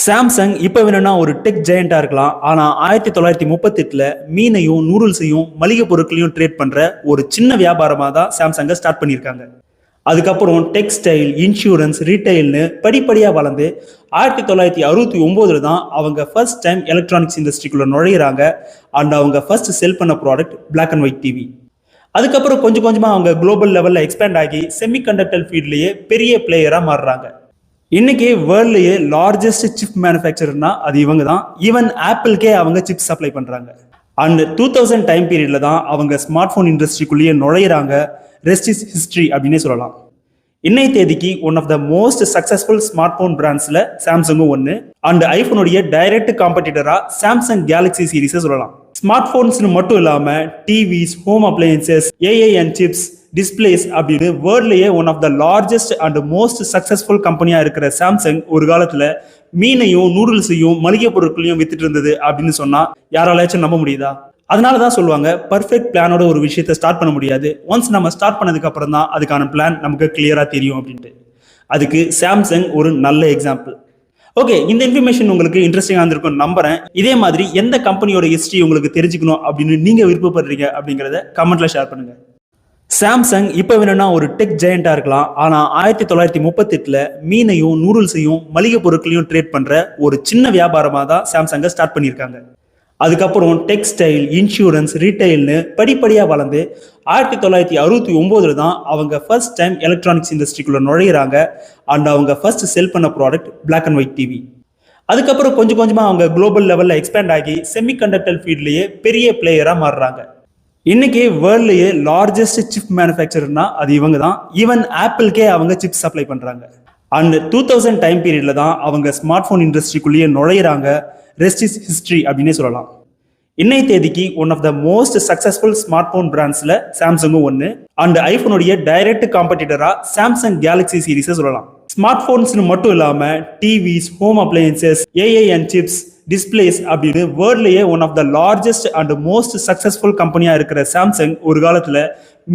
Samsung இப்போ வேணும்னா ஒரு டெக் ஜெயண்டா இருக்கலாம். ஆனா 1938ல மீனையும் நூடுல்ஸையும் மளிகை பொருட்களையும் ட்ரேட் பண்ற ஒரு சின்ன வியாபாரமா தான் சாம்சங்கை ஸ்டார்ட் பண்ணியிருக்காங்க. அதுக்கப்புறம் டெக்ஸ்டைல், இன்சூரன்ஸ், ரீட்டைல்னு படிப்படியா வளர்ந்து 1969ல தான் அவங்க ஃபர்ஸ்ட் டைம் எலக்ட்ரானிக்ஸ் இண்டஸ்ட்ரிக்குள்ள நுழையிறாங்க. அண்ட் அவங்க ஃபர்ஸ்ட் செல் பண்ண product black and white TV. அதுக்கப்புறம் கொஞ்சம் கொஞ்சமா அவங்க குளோபல் லெவல்ல எக்ஸ்பேண்ட் ஆகி செமிகண்டக்டர் ஃபீல்ட்லயே பெரிய பிளேயரா மாறுறாங்க. இன்னைக்கு வேர்ல்ட்லயே லார்ஜஸ்ட் சிப் மேனுஃபேக்சர்னா அது இவங்க தான். ஈவன் ஆப்பிள்கே அவங்க சிப் சப்ளை பண்றாங்க. அண்ட் 2000 டைம் பீரியட்ல தான் அவங்க ஸ்மார்ட் போன் இண்டஸ்ட்ரிக்குள்ளேயே நுழையிறாங்க. ரெஸ்ட் இஸ் ஹிஸ்டரி அப்படின்னே சொல்லலாம். இன்னைய தேதிக்கு one of the most successful smart phone பிராண்ட்ஸ்ல சாம்சங்கும் ஒன்னு. அண்ட் ஐபோனுடைய டைரக்ட் காம்படிட்டரா சாம்சங் கேலக்ஸி சீரிஸை சொல்லலாம். ஸ்மார்ட் போன்ஸ்னு மட்டும் இல்லாம TVs, home appliances, AI and chips, displays அப்படின்னு வேர்ல்ட்லயே one of the largest and most successful கம்பெனியா இருக்கிற சாம்சங் ஒரு காலத்துல மீனையும் நூடுல்ஸையும் மளிகை பொருட்களையும் வித்துட்டு இருந்தது அப்படின்னு சொன்னா யாராலையாச்சும் நம்ப முடியுதா? அதனாலதான் சொல்லுவாங்க, பர்ஃபெக்ட் பிளானோட ஒரு விஷயத்தை ஸ்டார்ட் பண்ண முடியாது. ஒன்ஸ் நம்ம ஸ்டார்ட் பண்ணதுக்கு அப்புறம் தான் அதுக்கான பிளான் நமக்கு கிளியரா தெரியும் அப்படின்ட்டு. அதுக்கு சாம்சங் ஒரு நல்ல எக்ஸாம்பிள். ஓகே, இந்த இன்ஃபர்மேஷன் உங்களுக்கு இன்ட்ரெஸ்டிங்கா இருந்திருக்கும் நம்புறேன். இதே மாதிரி எந்த கம்பெனியோட ஹிஸ்டரி உங்களுக்கு தெரிஞ்சுக்கணும் அப்படின்னு நீங்க விருப்பப்படுறீங்க அப்படிங்கறத கமெண்ட்ல ஷேர் பண்ணுங்க. சாம்சங் இப்போ வேணும்னா ஒரு டெக் ஜெயண்டா இருக்கலாம். ஆனா 1938ல மீனையும் நூடுல்ஸையும் மளிகை பொருட்களையும் ட்ரேட் பண்ற ஒரு சின்ன வியாபாரமா தான் சாம்சங்கை ஸ்டார்ட் பண்ணியிருக்காங்க. அதுக்கப்புறம் டெக்ஸ்டைல், இன்சூரன்ஸ், ரீட்டைல்னு படிப்படியா வளர்ந்து 1969ல தான் அவங்க ஃபர்ஸ்ட் டைம் எலக்ட்ரானிக்ஸ் இண்டஸ்ட்ரிக்குள்ள நுழையிறாங்க. அண்ட் அவங்க ஃபர்ஸ்ட் செல் பண்ண product black and white TV. அதுக்கப்புறம் கொஞ்சம் கொஞ்சமா அவங்க குளோபல் லெவல்ல எக்ஸ்பேண்ட் ஆகி செமிகண்டக்டர் ஃபீல்ட்லயே பெரிய பிளேயரா மாறுறாங்க. இன்னைக்கு வேர்ல்ட்லயே லார்ஜஸ்ட் சிப் மேனுஃபேக்சர்னா அது இவங்க தான். ஈவன் ஆப்பிள்கே அவங்க சிப் சப்ளை பண்றாங்க. அண்ட் 2000 டைம் பீரியட்ல தான் அவங்க ஸ்மார்ட் போன் இண்டஸ்ட்ரிக்குள்ளேயே நுழையிறாங்க. ரெஸ்ட் இஸ் ஹிஸ்டரி அப்படின்னே சொல்லலாம். இன்னைய தேதிக்கு one of the most successful smart phone பிராண்ட்ஸ்ல சாம்சங்கும் ஒன்னு. அண்ட் ஐபோனுடைய டைரக்ட் காம்படிட்டரா சாம்சங் கேலக்ஸி சீரிஸை சொல்லலாம். ஸ்மார்ட் போன்ஸ்னு மட்டும் இல்லாம TVs, home appliances, AI and chips, displays அப்படின்னு வேர்ல்ட்லயே one of the largest and most successful கம்பெனியா இருக்கிற சாம்சங் ஒரு காலத்துல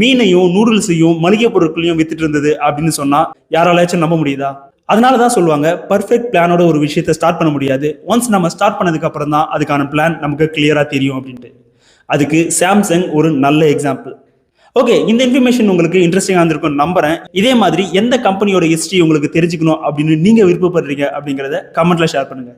மீனையும் நூடுல்ஸையும் மளிகை பொருட்களையும் வித்துட்டு இருந்தது அப்படின்னு சொன்னா யாராலையாச்சும் நம்ப முடியுதா? அதனாலதான் சொல்லுவாங்க, பர்ஃபெக்ட் பிளானோட ஒரு விஷயத்தை ஸ்டார்ட் பண்ண முடியாது. ஒன்ஸ் நம்ம ஸ்டார்ட் பண்ணதுக்கு அப்புறம் தான் அதுக்கான பிளான் நமக்கு கிளியரா தெரியும் அப்படின்ட்டு. அதுக்கு சாம்சங் ஒரு நல்ல எக்ஸாம்பிள். ஓகே, இந்த இன்ஃபர்மேஷன் உங்களுக்கு இன்ட்ரெஸ்டிங்கா இருந்திருக்கும் நம்புறேன். இதே மாதிரி எந்த கம்பெனியோட ஹிஸ்டரி உங்களுக்கு தெரிஞ்சுக்கணும் அப்படின்னு நீங்க விருப்பப்படுறீங்க அப்படிங்கறத கமெண்ட்ல ஷேர் பண்ணுங்க.